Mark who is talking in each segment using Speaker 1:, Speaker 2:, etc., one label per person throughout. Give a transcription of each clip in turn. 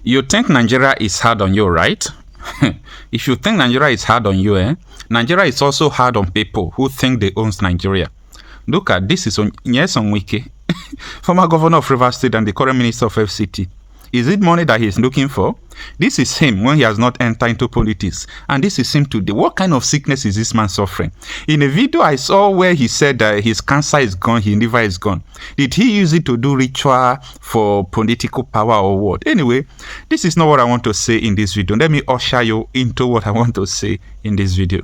Speaker 1: You think Nigeria is hard on you, right? If you think Nigeria is hard on you, Nigeria is also hard on people who think they own Nigeria. Look at this is Nyesom Wike, former governor of Rivers State and the current minister of FCT. Is it money that he's looking for? This is him when he has not entered into politics. And this is him today. What kind of sickness is this man suffering? In a video I saw where he said that his cancer is gone, his liver is gone. Did he use it to do ritual for political power or what? Anyway, this is not what I want to say in this video. Let me usher you into what I want to say in this video.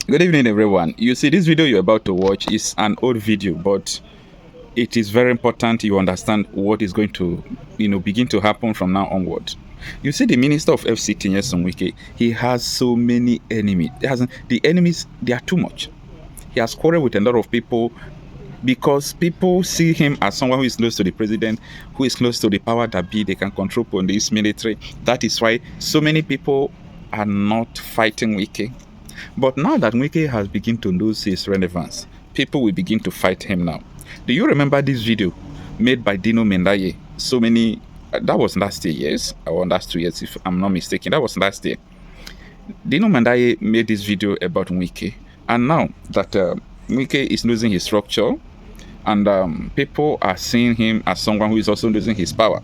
Speaker 1: Good evening, everyone. You see, this video you're about to watch is an old video, but it is very important you understand what is going to, begin to happen from now onward. You see, the minister of FCT, Nyesom Wike, he has so many enemies. The enemies, they are too much. He has quarreled with a lot of people because people see him as someone who is close to the president, who is close to the power that be. They can control police, military. That is why so many people are not fighting Wike. But now that Wike has begun to lose his relevance, people will begin to fight him now. Do you remember this video made by Dino Melaye? So many, that was last year, yes? Or last 2 years, if I'm not mistaken. That was last year. Dino Melaye made this video about Wike. And now that Wike is losing his structure, and people are seeing him as someone who is also losing his power,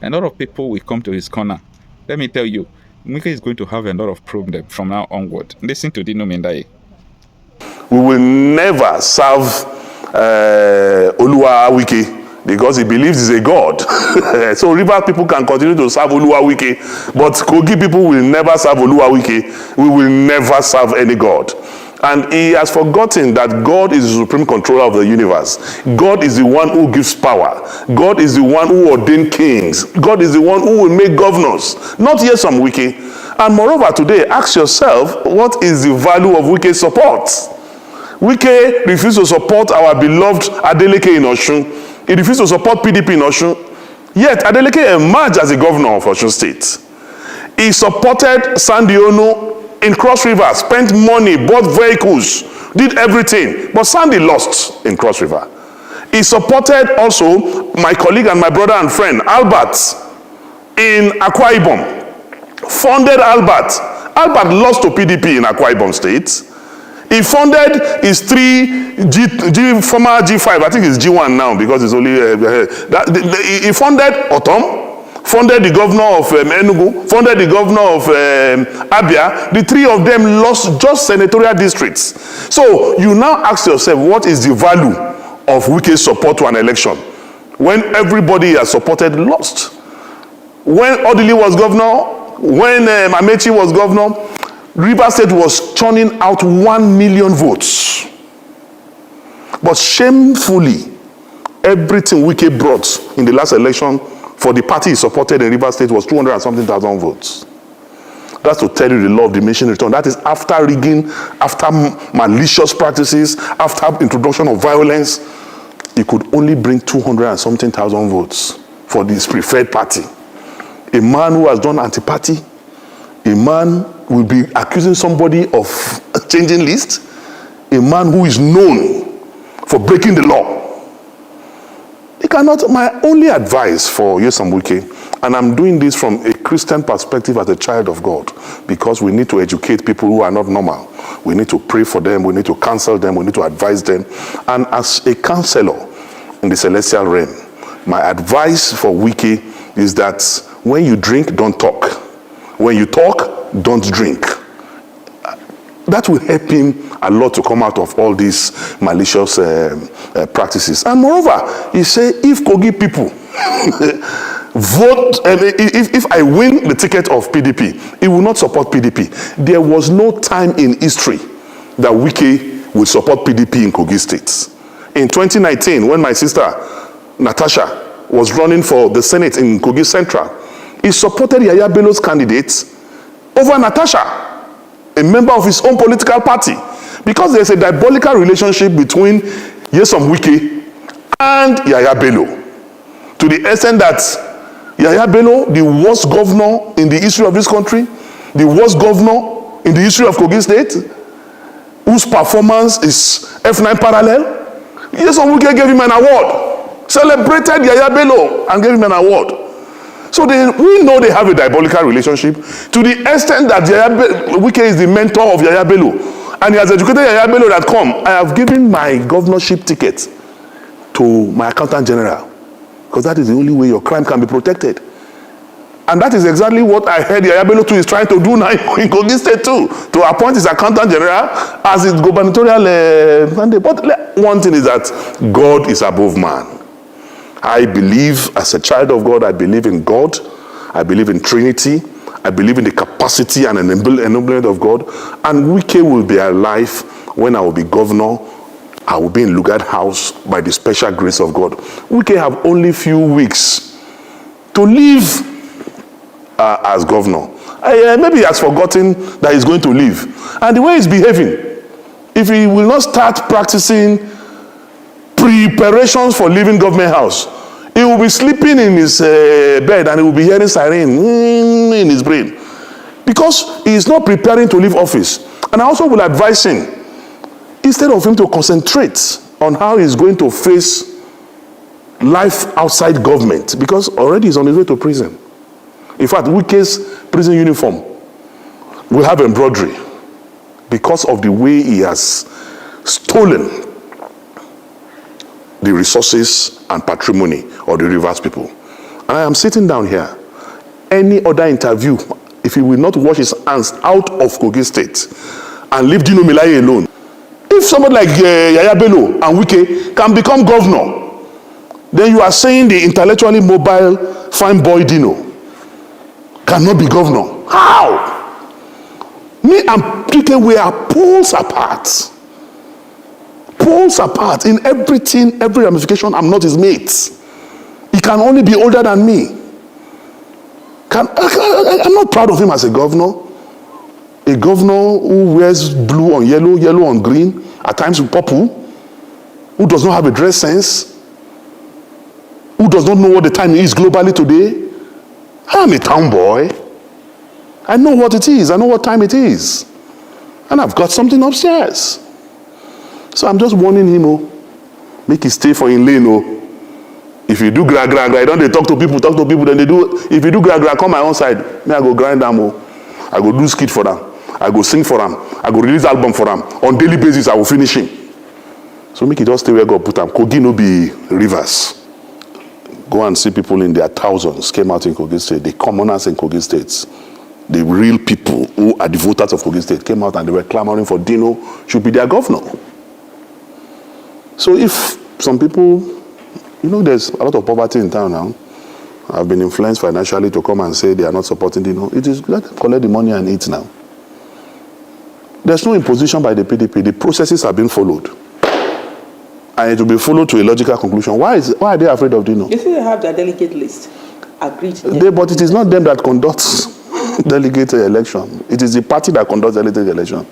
Speaker 1: a lot of people will come to his corner. Let me tell you, Wike is going to have a lot of problems from now onward. Listen to Dino Melaye.
Speaker 2: We will never serve Oluwa Wike because he believes he's a god. So Rivers people can continue to serve Oluwa Wike, but Kogi people will never serve Oluwa Wike. We will never serve any god. And he has forgotten that God is the supreme controller of the universe. God is the one who gives power. God is the one who ordained kings. God is the one who will make governors, not Nyesom Wike. And moreover, today, ask yourself, what is the value of Wike's support? Wike refused to support our beloved Adeleke in Osun. He refused to support PDP in Osun. Yet Adeleke emerged as the governor of Osun State. He supported Sandy Onu in Cross River, spent money, bought vehicles, did everything. But Sandy lost in Cross River. He supported also my colleague and my brother and friend, Albert, in Akwa Ibom. Funded Albert. Albert lost to PDP in Akwa Ibom State. He funded his former G5, I think it's G1 now because it's only, he funded Otom, funded the governor of Enugu, funded the governor of Abia. The three of them lost just senatorial districts. So you now ask yourself, what is the value of Wike's support to an election when everybody has supported lost? When Odili was governor, when Amechi was governor, Rivers State was churning out 1 million votes. But shamefully, everything Wike brought in the last election for the party he supported in Rivers State was 200 and something thousand votes. That's to tell you the law of diminishing return. That is after rigging, after malicious practices, after introduction of violence, he could only bring 200 and something thousand votes for this preferred party. A man who has done anti-party, a man will be accusing somebody of changing list, a man who is known for breaking the law. He cannot, my only advice for Nyesom Wike, and I'm doing this from a Christian perspective as a child of God, because we need to educate people who are not normal. We need to pray for them, we need to counsel them, we need to advise them. And as a counselor in the celestial realm, my advice for Wike is that when you drink, don't talk. When you talk, don't drink. That will help him a lot to come out of all these malicious practices. And moreover, he said, if Kogi people vote, if I win the ticket of PDP, he will not support PDP. There was no time in history that Wike would support PDP in Kogi State. In 2019, when my sister Natasha was running for the Senate in Kogi Central, he supported Yaya Bello's candidate over Natasha, a member of his own political party, because there's a diabolical relationship between Nyesom Wike and Yaya Bello, to the extent that Yaya Bello, the worst governor in the history of this country, the worst governor in the history of Kogi State, whose performance is F9 parallel, Nyesom Wike gave him an award, celebrated Yaya Bello and gave him an award. So we know they have a diabolical relationship to the extent that Wike is the mentor of Yaya Bello. And he has educated Yaya Bello that I have given my governorship ticket to my accountant general. Because that is the only way your crime can be protected. And that is exactly what I heard Yaya Bello too is trying to do now in Kogi State too, to appoint his accountant general as his gubernatorial mandate. But one thing is that God is above man. I believe, as a child of God, I believe in God. I believe in Trinity. I believe in the capacity and enablement of God. And Wike will be alive when I will be governor. I will be in Lugard House by the special grace of God. Wike have only few weeks to live as governor. Maybe he has forgotten that he's going to leave. And the way he's behaving, if he will not start practicing preparations for leaving government house, he will be sleeping in his bed and he will be hearing siren in his brain. Because he is not preparing to leave office. And I also will advise him, instead of him to concentrate on how he's going to face life outside government, because already he's on his way to prison. In fact, Wike's prison uniform will have embroidery because of the way he has stolen the resources and patrimony of the Rivers people. And I am sitting down here. Any other interview, if he will not wash his hands out of Kogi State and leave Dino Melaye alone, if somebody like Yaya Bello and Wike can become governor, then you are saying the intellectually mobile fine boy Dino cannot be governor. How? Me and Wike, we are poles apart. Poles apart in everything, every ramification. I'm not his mate. He can only be older than me. I'm not proud of him as a governor. A governor who wears blue on yellow, yellow on green, at times with purple, who does not have a dress sense, who does not know what the time is globally today. I am a town boy. I know what it is. I know what time it is. And I've got something upstairs. So I'm just warning him, make it stay for in lane. If you do gra, I don't they talk to people, then they do. If you do gra, come my own side. Me, I go grind them. I go do skit for them. I go sing for them. I go release album for them. On daily basis, I will finish him. So make it just stay where God put them. Kogi no be rivers. Go and see people in their thousands came out in Kogi State. The commoners in Kogi State, the real people who are the voters of Kogi State came out and they were clamoring for Dino should be their governor. So if some people, there's a lot of poverty in town now. I've been influenced financially to come and say they are not supporting Dino. It is let them collect the money and eat now. There's no imposition by the PDP. The processes are being followed. And it will be followed to a logical conclusion. Why are they afraid of Dino?
Speaker 3: You see, they have their delegate list. Agreed.
Speaker 2: But it is not them that conducts delegate election. It is the party that conducts delegate election.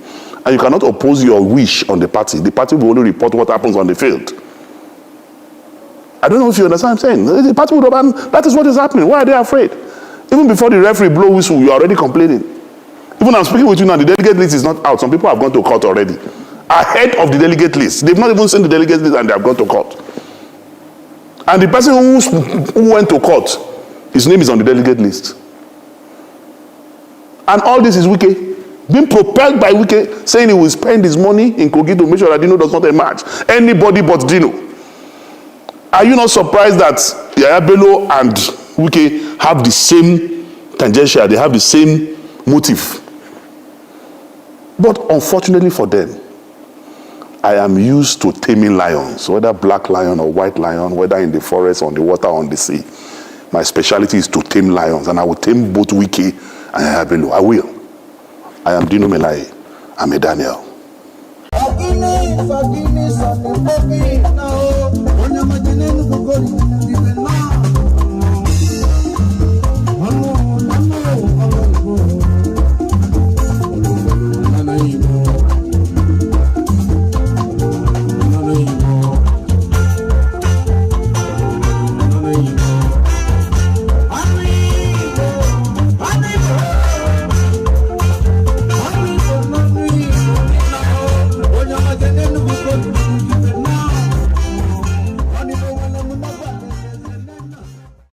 Speaker 2: And you cannot oppose your wish on the party. The party will only report what happens on the field. I don't know if you understand what I'm saying. The party will that is what is happening. Why are they afraid? Even before the referee blow whistle, you are already complaining. Even I'm speaking with you now, the delegate list is not out. Some people have gone to court already. Ahead of the delegate list. They've not even seen the delegate list and they have gone to court. And the person who went to court, his name is on the delegate list. And all this is Wike. Being propelled by Wike, saying he will spend his money in Kogi to make sure that Dino does not emerge. Anybody but Dino. Are you not surprised that Yaya Bello and Wike have the same tangential, they have the same motive? But unfortunately for them, I am used to taming lions, whether black lion or white lion, whether in the forest, on the water, on the sea. My specialty is to tame lions, and I will tame both Wike and Yaya Bello. I will. I am Dino Melaye. I'm a Daniel.